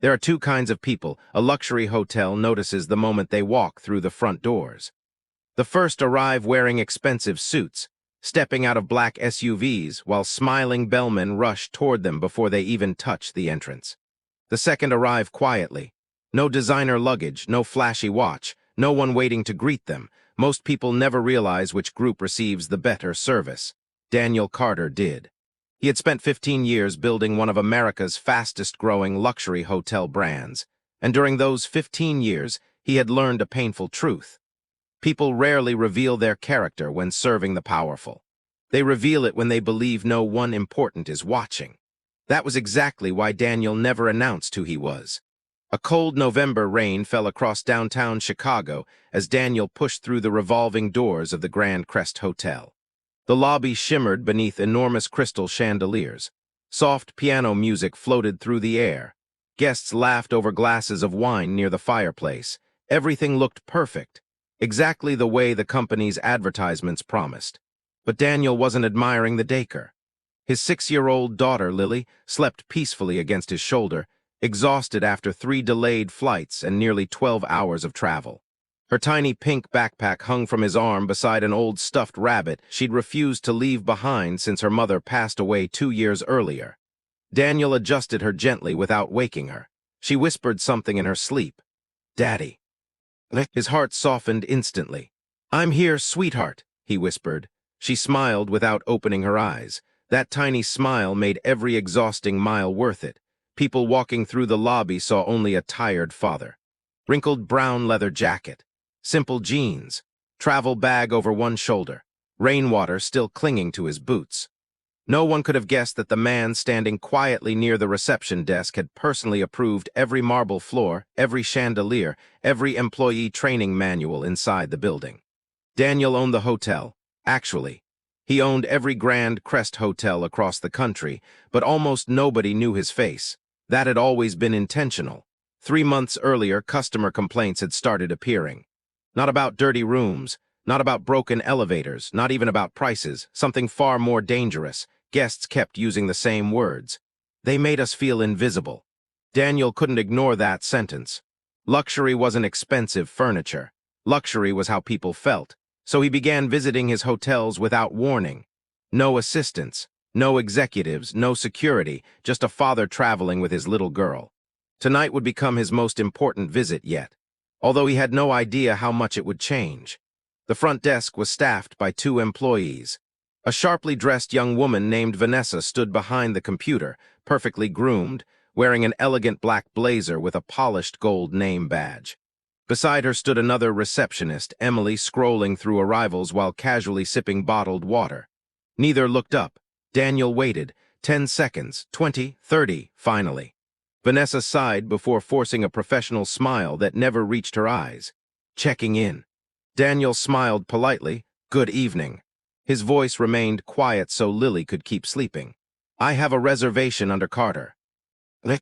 There are two kinds of people a luxury hotel notices the moment they walk through the front doors. The first arrive wearing expensive suits, stepping out of black SUVs while smiling bellmen rush toward them before they even touch the entrance. The second arrive quietly. No designer luggage, no flashy watch, no one waiting to greet them. Most people never realize which group receives the better service. Daniel Carter did. He had spent 15 years building one of America's fastest-growing luxury hotel brands, and during those 15 years, he had learned a painful truth. People rarely reveal their character when serving the powerful. They reveal it when they believe no one important is watching. That was exactly why Daniel never announced who he was. A cold November rain fell across downtown Chicago as Daniel pushed through the revolving doors of the Grand Crest Hotel. The lobby shimmered beneath enormous crystal chandeliers. Soft piano music floated through the air. Guests laughed over glasses of wine near the fireplace. Everything looked perfect, exactly the way the company's advertisements promised. But Daniel wasn't admiring the decor. His 6-year-old daughter, Lily, slept peacefully against his shoulder, exhausted after 3 delayed flights and nearly 12 hours of travel. Her tiny pink backpack hung from his arm beside an old stuffed rabbit she'd refused to leave behind since her mother passed away 2 years earlier. Daniel adjusted her gently without waking her. She whispered something in her sleep. "Daddy." His heart softened instantly. "I'm here, sweetheart," he whispered. She smiled without opening her eyes. That tiny smile made every exhausting mile worth it. People walking through the lobby saw only a tired father. Wrinkled brown leather jacket, simple jeans, travel bag over one shoulder, rainwater still clinging to his boots. No one could have guessed that the man standing quietly near the reception desk had personally approved every marble floor, every chandelier, every employee training manual inside the building. Daniel owned the hotel. Actually, he owned every Grand Crest hotel across the country, but almost nobody knew his face. That had always been intentional. 3 months earlier, customer complaints had started appearing. Not about dirty rooms, not about broken elevators, not even about prices, something far more dangerous. Guests kept using the same words. They made us feel invisible. Daniel couldn't ignore that sentence. Luxury wasn't expensive furniture. Luxury was how people felt. So he began visiting his hotels without warning. No assistants, no executives, no security, just a father traveling with his little girl. Tonight would become his most important visit yet, although he had no idea how much it would change. The front desk was staffed by 2 employees. A sharply dressed young woman named Vanessa stood behind the computer, perfectly groomed, wearing an elegant black blazer with a polished gold name badge. Beside her stood another receptionist, Emily, scrolling through arrivals while casually sipping bottled water. Neither looked up. Daniel waited. 10 seconds, 20, 30, finally. Vanessa sighed before forcing a professional smile that never reached her eyes. Checking in. Daniel smiled politely. "Good evening." His voice remained quiet so Lily could keep sleeping. "I have a reservation under Carter."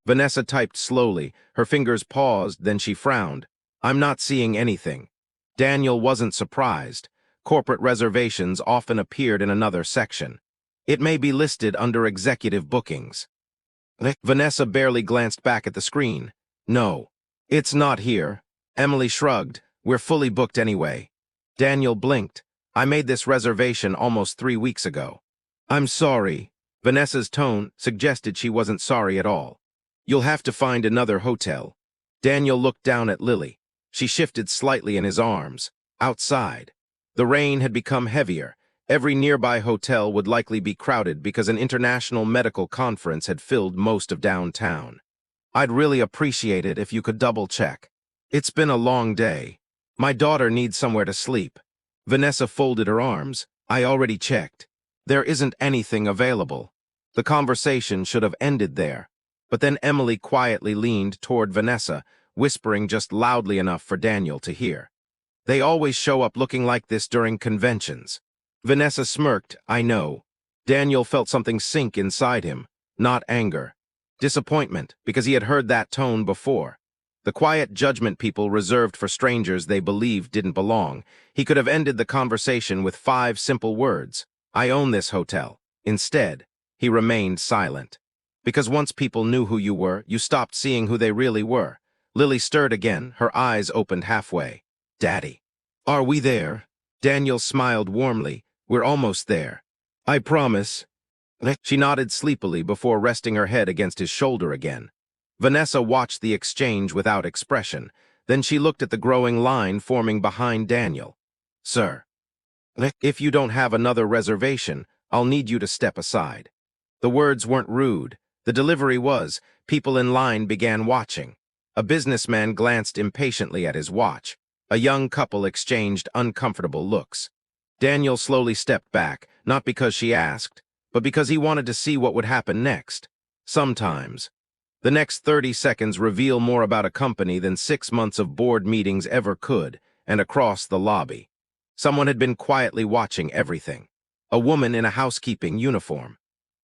Vanessa typed slowly. Her fingers paused, then she frowned. "I'm not seeing anything." Daniel wasn't surprised. Corporate reservations often appeared in another section. "It may be listed under executive bookings." Vanessa barely glanced back at the screen. "No, it's not here." Emily shrugged. "We're fully booked anyway." Daniel blinked. "I made this reservation almost 3 weeks ago." "I'm sorry." Vanessa's tone suggested she wasn't sorry at all. "You'll have to find another hotel." Daniel looked down at Lily. She shifted slightly in his arms. Outside. The rain had become heavier. Every nearby hotel would likely be crowded because an international medical conference had filled most of downtown. "I'd really appreciate it if you could double-check. It's been a long day. My daughter needs somewhere to sleep." Vanessa folded her arms. "I already checked. There isn't anything available." The conversation should have ended there. But then Emily quietly leaned toward Vanessa, whispering just loudly enough for Daniel to hear. "They always show up looking like this during conventions." Vanessa smirked. "I know." Daniel felt something sink inside him. Not anger. Disappointment, because he had heard that tone before. The quiet judgment people reserved for strangers they believed didn't belong. He could have ended the conversation with 5 simple words. "I own this hotel." Instead, he remained silent. Because once people knew who you were, you stopped seeing who they really were. Lily stirred again, her eyes opened halfway. Daddy. Are we there? Daniel smiled warmly. We're almost there. I promise. She nodded sleepily before resting her head against his shoulder again. Vanessa watched the exchange without expression. Then she looked at the growing line forming behind Daniel. Sir. If you don't have another reservation, I'll need you to step aside. The words weren't rude. The delivery was. People in line began watching. A businessman glanced impatiently at his watch. A young couple exchanged uncomfortable looks. Daniel slowly stepped back, not because she asked, but because he wanted to see what would happen next. Sometimes. The next 30 seconds reveal more about a company than 6 months of board meetings ever could, and across the lobby. Someone had been quietly watching everything. A woman in a housekeeping uniform.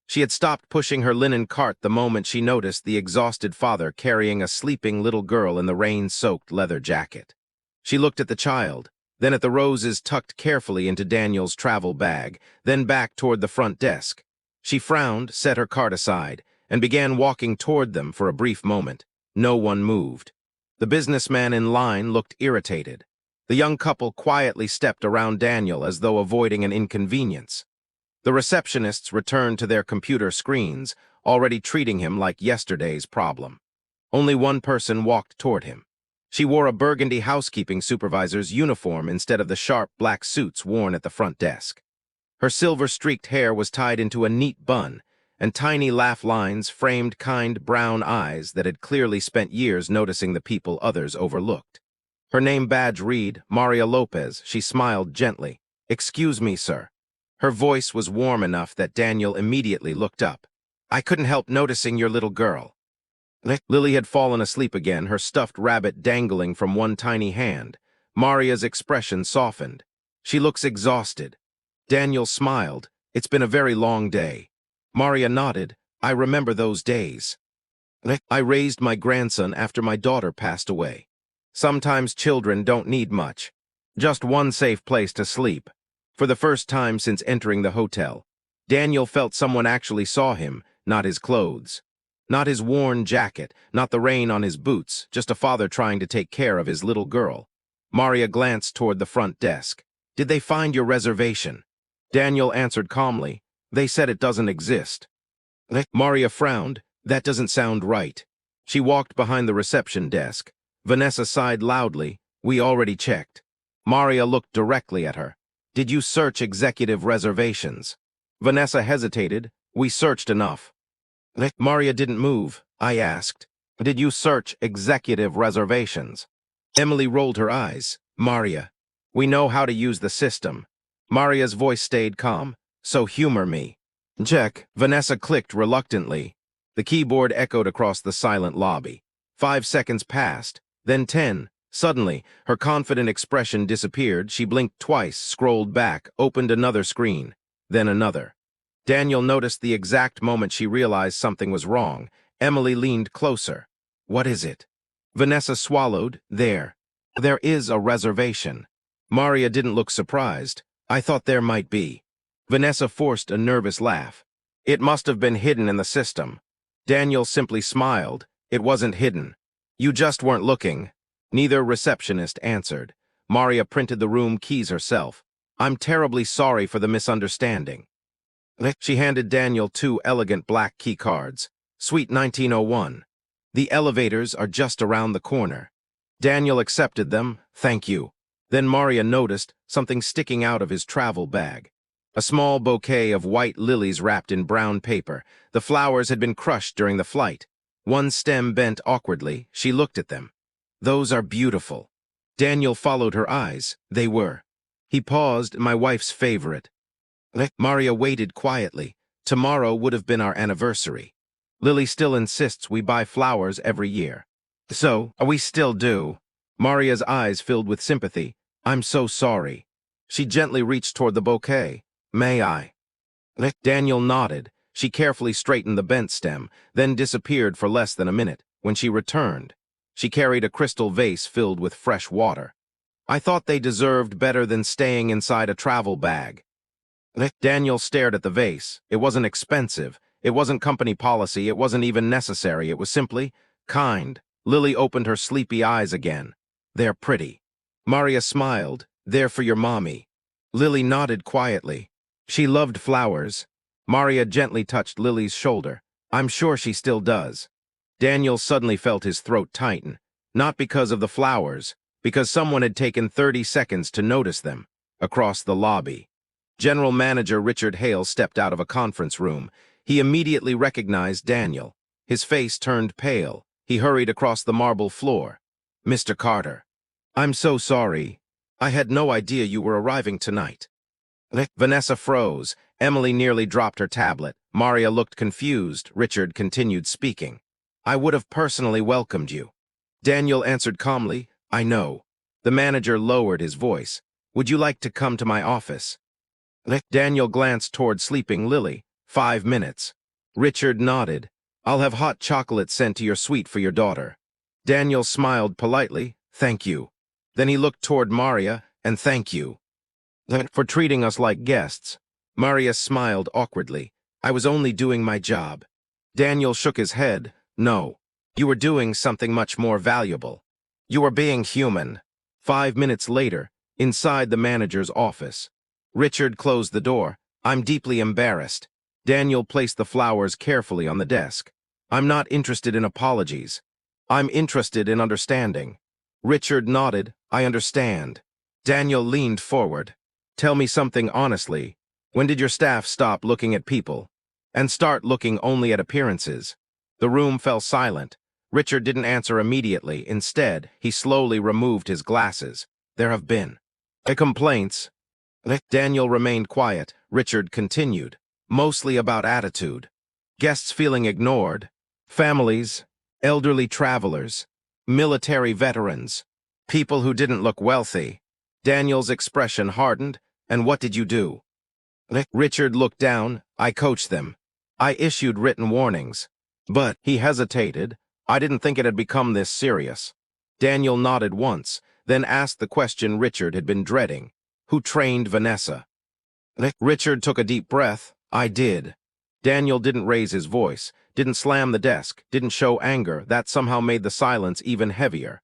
She had stopped pushing her linen cart the moment she noticed the exhausted father carrying a sleeping little girl in the rain-soaked leather jacket. She looked at the child, then at the roses tucked carefully into Daniel's travel bag, then back toward the front desk. She frowned, set her cart aside, and began walking toward them for a brief moment. No one moved. The businessman in line looked irritated. The young couple quietly stepped around Daniel as though avoiding an inconvenience. The receptionists returned to their computer screens, already treating him like yesterday's problem. Only one person walked toward him. She wore a burgundy housekeeping supervisor's uniform instead of the sharp black suits worn at the front desk. Her silver-streaked hair was tied into a neat bun, and tiny laugh lines framed kind brown eyes that had clearly spent years noticing the people others overlooked. Her name badge read, Maria Lopez. She smiled gently. Excuse me, sir. Her voice was warm enough that Daniel immediately looked up. I couldn't help noticing your little girl. Lily had fallen asleep again, her stuffed rabbit dangling from one tiny hand. Maria's expression softened. She looks exhausted. Daniel smiled. It's been a very long day. Maria nodded. I remember those days. I raised my grandson after my daughter passed away. Sometimes children don't need much. Just one safe place to sleep. For the first time since entering the hotel, Daniel felt someone actually saw him, not his clothes. Not his worn jacket, not the rain on his boots, just a father trying to take care of his little girl. Maria glanced toward the front desk. Did they find your reservation? Daniel answered calmly. They said it doesn't exist. Maria frowned. That doesn't sound right. She walked behind the reception desk. Vanessa sighed loudly. We already checked. Maria looked directly at her. Did you search executive reservations? Vanessa hesitated. We searched enough. Maria didn't move. I asked. Did you search executive reservations? Emily rolled her eyes. Maria, we know how to use the system. Maria's voice stayed calm. So humor me. Check. Vanessa clicked reluctantly. The keyboard echoed across the silent lobby. 5 seconds passed, then 10. Suddenly, her confident expression disappeared. She blinked twice, scrolled back, opened another screen, then another. Daniel noticed the exact moment she realized something was wrong. Emily leaned closer. What is it? Vanessa swallowed. There. There is a reservation. Maria didn't look surprised. I thought there might be. Vanessa forced a nervous laugh. It must have been hidden in the system. Daniel simply smiled. It wasn't hidden. You just weren't looking. Neither receptionist answered. Maria printed the room keys herself. I'm terribly sorry for the misunderstanding. She handed Daniel 2 elegant black key cards. Suite 1901. The elevators are just around the corner. Daniel accepted them. Thank you. Then Maria noticed something sticking out of his travel bag. A small bouquet of white lilies wrapped in brown paper. The flowers had been crushed during the flight. One stem bent awkwardly. She looked at them. Those are beautiful. Daniel followed her eyes. They were. He paused. My wife's favorite. Maria waited quietly. Tomorrow would have been our anniversary. Lily still insists we buy flowers every year. So, we still do. Maria's eyes filled with sympathy. I'm so sorry. She gently reached toward the bouquet. May I? Daniel nodded. She carefully straightened the bent stem, then disappeared for less than a minute. When she returned, she carried a crystal vase filled with fresh water. I thought they deserved better than staying inside a travel bag. Daniel stared at the vase. It wasn't expensive. It wasn't company policy, it wasn't even necessary, it was simply kind. Lily opened her sleepy eyes again. They're pretty. Maria smiled. They're for your mommy. Lily nodded quietly. She loved flowers. Maria gently touched Lily's shoulder. I'm sure she still does. Daniel suddenly felt his throat tighten. Not because of the flowers, because someone had taken 30 seconds to notice them. Across the lobby. General Manager Richard Hale stepped out of a conference room. He immediately recognized Daniel. His face turned pale. He hurried across the marble floor. Mr. Carter. I'm so sorry. I had no idea you were arriving tonight. Vanessa froze. Emily nearly dropped her tablet. Maria looked confused. Richard continued speaking. I would have personally welcomed you. Daniel answered calmly, I know. The manager lowered his voice. Would you like to come to my office? Daniel glanced toward sleeping Lily. 5 minutes. Richard nodded. I'll have hot chocolate sent to your suite for your daughter. Daniel smiled politely. Thank you. Then he looked toward Maria, and thank you. For treating us like guests. Maria smiled awkwardly. I was only doing my job. Daniel shook his head. No. You were doing something much more valuable. You were being human. 5 minutes later, inside the manager's office. Richard closed the door. I'm deeply embarrassed. Daniel placed the flowers carefully on the desk. I'm not interested in apologies. I'm interested in understanding. Richard nodded. I understand. Daniel leaned forward. Tell me something honestly. When did your staff stop looking at people and start looking only at appearances? The room fell silent. Richard didn't answer immediately. Instead, he slowly removed his glasses. There have been complaints. Daniel remained quiet. Richard continued. Mostly about attitude. Guests feeling ignored. Families. Elderly travelers. Military veterans. People who didn't look wealthy. Daniel's expression hardened. And what did you do? Richard looked down. I coached them. I issued written warnings. But, he hesitated. I didn't think it had become this serious. Daniel nodded once, then asked the question Richard had been dreading. Who trained Vanessa? Richard took a deep breath. I did. Daniel didn't raise his voice, didn't slam the desk, didn't show anger. That somehow made the silence even heavier.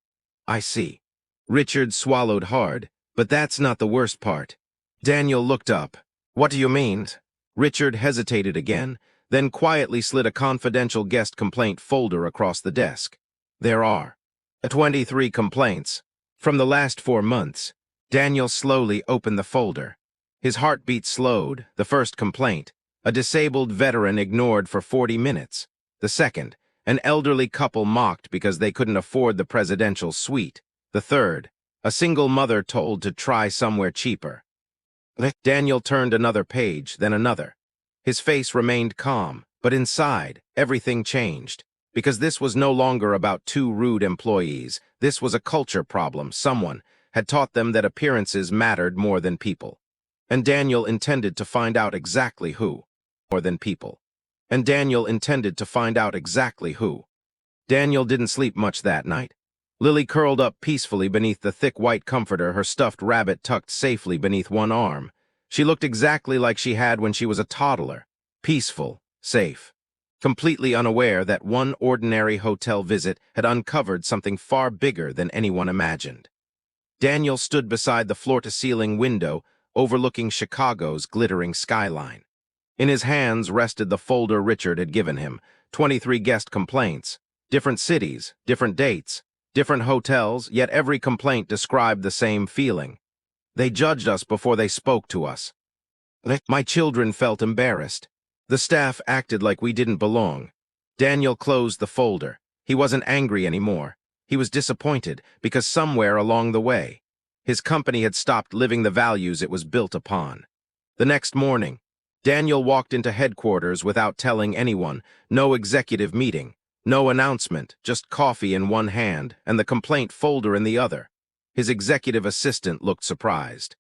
I see. Richard swallowed hard. But that's not the worst part. Daniel looked up. What do you mean? Richard hesitated again, then quietly slid a confidential guest complaint folder across the desk. There are 23 complaints. From the last 4 months. Daniel slowly opened the folder. His heartbeat slowed. The first complaint. A disabled veteran ignored for 40 minutes. The second. An elderly couple mocked because they couldn't afford the presidential suite. The third. A single mother told to try somewhere cheaper. Daniel turned another page, then another. His face remained calm, but inside, everything changed. Because this was no longer about 2 rude employees. This was a culture problem. Someone had taught them that appearances mattered more than people. And Daniel intended to find out exactly who. More than people. And Daniel intended to find out exactly who. Daniel didn't sleep much that night. Lily curled up peacefully beneath the thick white comforter, her stuffed rabbit tucked safely beneath one arm. She looked exactly like she had when she was a toddler. Peaceful, safe. Completely unaware that one ordinary hotel visit had uncovered something far bigger than anyone imagined. Daniel stood beside the floor-to-ceiling window overlooking Chicago's glittering skyline. In his hands rested the folder Richard had given him, 23 guest complaints, different cities, different dates, different hotels, yet every complaint described the same feeling. They judged us before they spoke to us. My children felt embarrassed. The staff acted like we didn't belong. Daniel closed the folder. He wasn't angry anymore. He was disappointed because somewhere along the way, his company had stopped living the values it was built upon. The next morning, Daniel walked into headquarters without telling anyone, no executive meeting, no announcement, just coffee in one hand and the complaint folder in the other. His executive assistant looked surprised.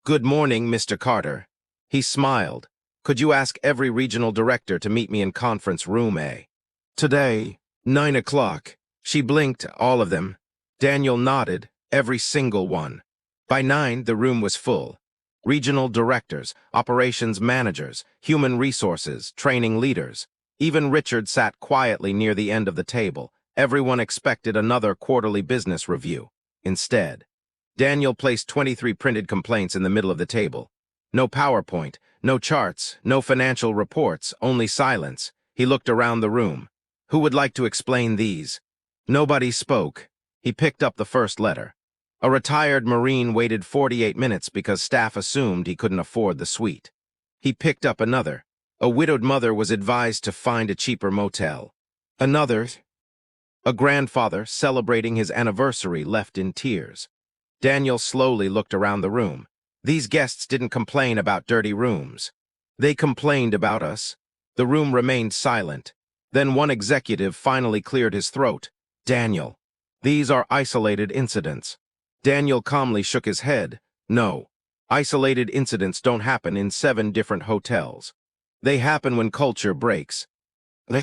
Good morning, Mr. Carter. He smiled. Could you ask every regional director to meet me in conference room A? Today, 9 o'clock. She blinked, all of them. Daniel nodded, every single one. By 9, the room was full. Regional directors, operations managers, human resources, training leaders. Even Richard sat quietly near the end of the table. Everyone expected another quarterly business review. Instead, Daniel placed 23 printed complaints in the middle of the table. No PowerPoint, no charts, no financial reports, only silence. He looked around the room. Who would like to explain these? Nobody spoke. He picked up the first letter. A retired Marine waited 48 minutes because staff assumed he couldn't afford the suite. He picked up another. A widowed mother was advised to find a cheaper motel. Another. A grandfather celebrating his anniversary left in tears. Daniel slowly looked around the room. These guests didn't complain about dirty rooms. They complained about us. The room remained silent. Then one executive finally cleared his throat. Daniel, these are isolated incidents. Daniel calmly shook his head. No, isolated incidents don't happen in 7 different hotels. They happen when culture breaks.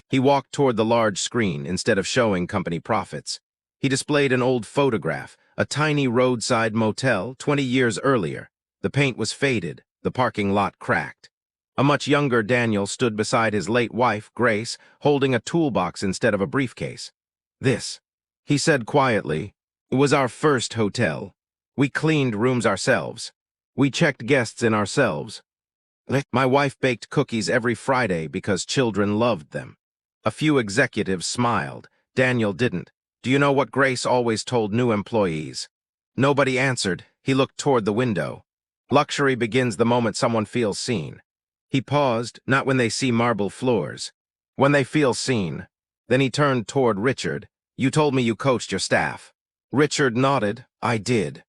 He walked toward the large screen instead of showing company profits. He displayed an old photograph, a tiny roadside motel 20 years earlier. The paint was faded, the parking lot cracked. A much younger Daniel stood beside his late wife, Grace, holding a toolbox instead of a briefcase. This, he said quietly, was our first hotel. We cleaned rooms ourselves. We checked guests in ourselves. My wife baked cookies every Friday because children loved them. A few executives smiled. Daniel didn't. Do you know what Grace always told new employees? Nobody answered. He looked toward the window. Luxury begins the moment someone feels seen. He paused, not when they see marble floors. When they feel seen. Then he turned toward Richard. You told me you coached your staff. Richard nodded. I did.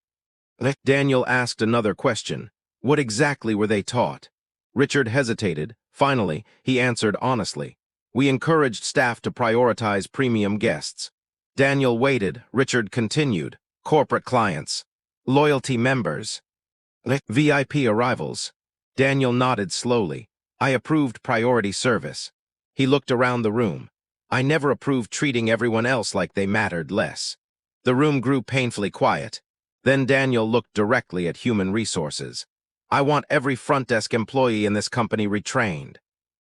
Daniel asked another question. What exactly were they taught? Richard hesitated. Finally, he answered honestly. We encouraged staff to prioritize premium guests. Daniel waited. Richard continued. Corporate clients. Loyalty members. VIP arrivals. Daniel nodded slowly. I approved priority service. He looked around the room. I never approved treating everyone else like they mattered less. The room grew painfully quiet. Then Daniel looked directly at human resources. I want every front desk employee in this company retrained.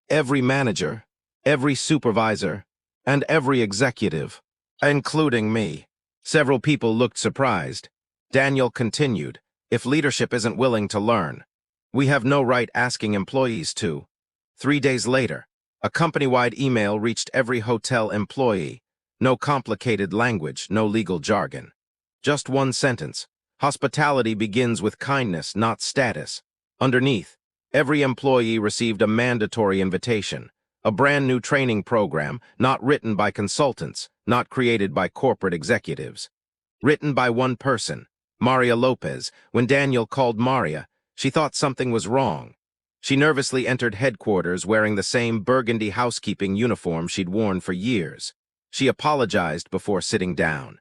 Every manager, every supervisor, and every executive, including me. Several people looked surprised. Daniel continued, if leadership isn't willing to learn, we have no right asking employees to. 3 days later, a company-wide email reached every hotel employee. No complicated language, no legal jargon. Just one sentence. Hospitality begins with kindness, not status. Underneath, every employee received a mandatory invitation, a brand new training program, not written by consultants, not created by corporate executives. Written by one person, Maria Lopez. When Daniel called Maria, she thought something was wrong. She nervously entered headquarters wearing the same burgundy housekeeping uniform she'd worn for years. She apologized before sitting down.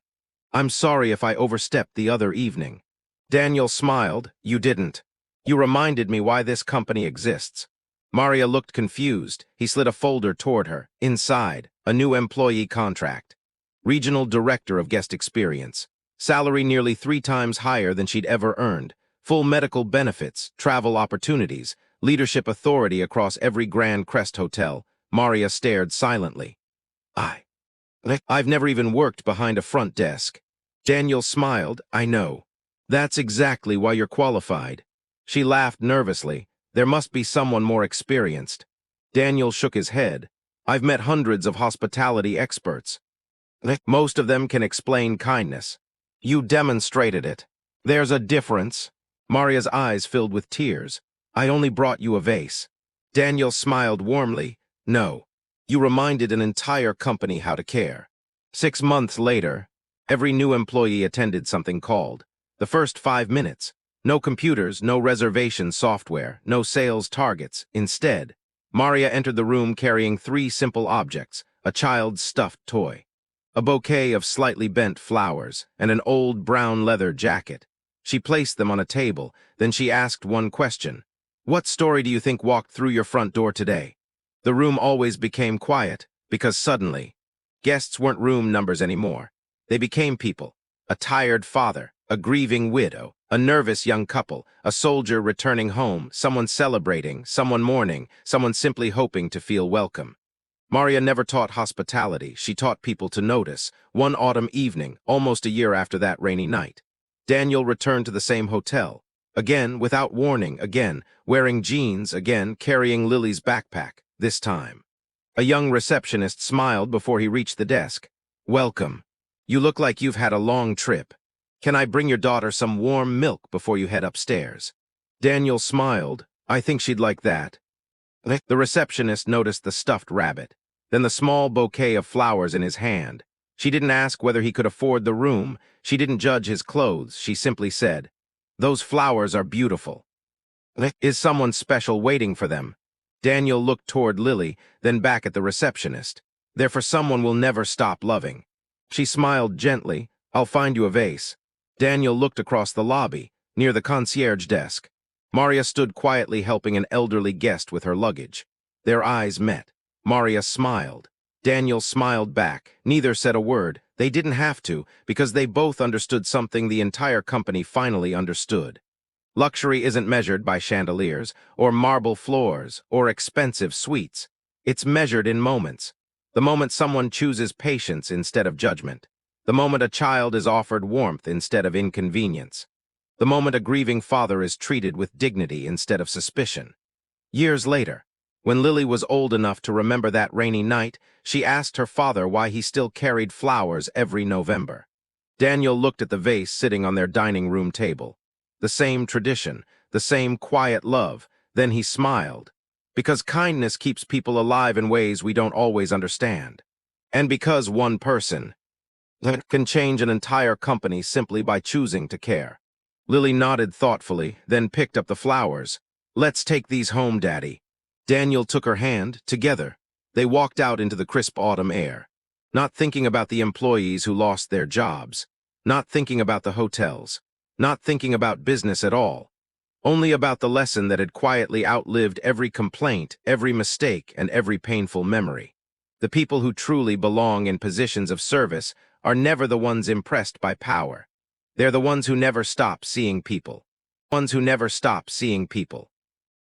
I'm sorry if I overstepped the other evening. Daniel smiled. You didn't. You reminded me why this company exists. Maria looked confused. He slid a folder toward her. Inside, a new employee contract. Regional Director of Guest Experience. Salary nearly 3 times higher than she'd ever earned. Full medical benefits, travel opportunities, leadership authority across every Grand Crest hotel. Maria stared silently. I've never even worked behind a front desk. Daniel smiled. I know. That's exactly why you're qualified. She laughed nervously. There must be someone more experienced. Daniel shook his head. I've met hundreds of hospitality experts. Most of them can explain kindness. You demonstrated it. There's a difference. Maria's eyes filled with tears. I only brought you a vase. Daniel smiled warmly. No. You reminded an entire company how to care. 6 months later, every new employee attended something called the first 5 minutes. No computers, no reservation software, no sales targets. Instead, Maria entered the room carrying 3 simple objects, a child's stuffed toy, a bouquet of slightly bent flowers, and an old brown leather jacket. She placed them on a table, then she asked one question. What story do you think walked through your front door today? The room always became quiet, because suddenly, guests weren't room numbers anymore. They became people. A tired father, a grieving widow, a nervous young couple, a soldier returning home, someone celebrating, someone mourning, someone simply hoping to feel welcome. Maria never taught hospitality, she taught people to notice. One autumn evening, almost a year after that rainy night, Daniel returned to the same hotel. Again, without warning, again, wearing jeans, again, carrying Lily's backpack, this time. A young receptionist smiled before he reached the desk. "Welcome. You look like you've had a long trip. Can I bring your daughter some warm milk before you head upstairs?" Daniel smiled. "I think she'd like that." The receptionist noticed the stuffed rabbit, then the small bouquet of flowers in his hand. She didn't ask whether he could afford the room. She didn't judge his clothes. She simply said, "Those flowers are beautiful. Is someone special waiting for them?" Daniel looked toward Lily, then back at the receptionist. "They're for someone we'll never stop loving." She smiled gently. "I'll find you a vase." Daniel looked across the lobby, near the concierge desk. Maria stood quietly helping an elderly guest with her luggage. Their eyes met. Maria smiled. Daniel smiled back. Neither said a word. They didn't have to, because they both understood something the entire company finally understood. Luxury isn't measured by chandeliers, or marble floors, or expensive suites. It's measured in moments. The moment someone chooses patience instead of judgment. The moment a child is offered warmth instead of inconvenience. The moment a grieving father is treated with dignity instead of suspicion. Years later, when Lily was old enough to remember that rainy night, she asked her father why he still carried flowers every November. Daniel looked at the vase sitting on their dining room table. The same tradition, the same quiet love. Then he smiled. Because kindness keeps people alive in ways we don't always understand. And because one person can change an entire company simply by choosing to care. Lily nodded thoughtfully, then picked up the flowers. "Let's take these home, Daddy." Daniel took her hand. Together, they walked out into the crisp autumn air, not thinking about the employees who lost their jobs, not thinking about the hotels, not thinking about business at all, only about the lesson that had quietly outlived every complaint, every mistake, and every painful memory. The people who truly belong in positions of service are never the ones impressed by power. They're the ones who never stop seeing people. Ones who never stop seeing people.